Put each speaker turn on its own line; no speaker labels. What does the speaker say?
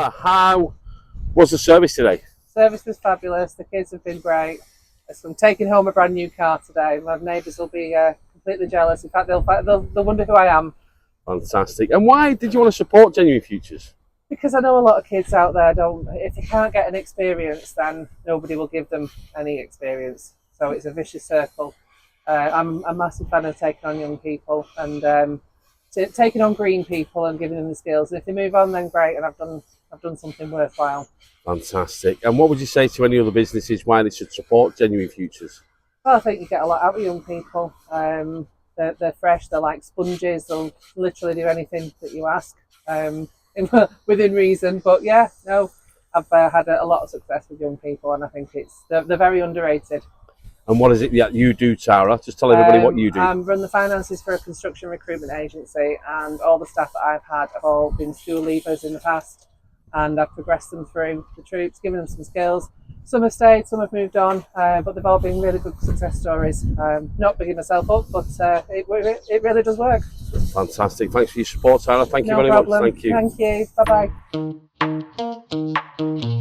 Tara, how was the service today?
Service was fabulous. The kids have been great. So I'm taking home a brand new car today. My neighbours will be completely jealous. In fact, they'll wonder who I am.
Fantastic. And why did you want to support Genuine Futures?
Because I know a lot of kids out there if they can't get an experience, then nobody will give them any experience. So it's a vicious circle. I'm a massive fan of taking on young people and taking on green people and giving them the skills. And if they move on, then great. And I've done something worthwhile.
Fantastic. And what would you say to any other businesses why they should support Genuine Futures?
Well, I think you get a lot out of young people. They're fresh. They're like sponges. They'll literally do anything that you ask. Within reason, but yeah, no, I've had a lot of success with young people, and I think they're very underrated.
And what is it that you do, Tara? Just tell everybody what you do.
I run the finances for a construction recruitment agency, and all the staff that I've had have all been school leavers in the past, and I've progressed them through the troops, given them some skills. Some have stayed, some have moved on, but they've all been really good success stories. Not bigging myself up, but it really does work.
Fantastic. Thanks for your support, Tara. Thank you very much. Thank you.
Thank you. Bye-bye.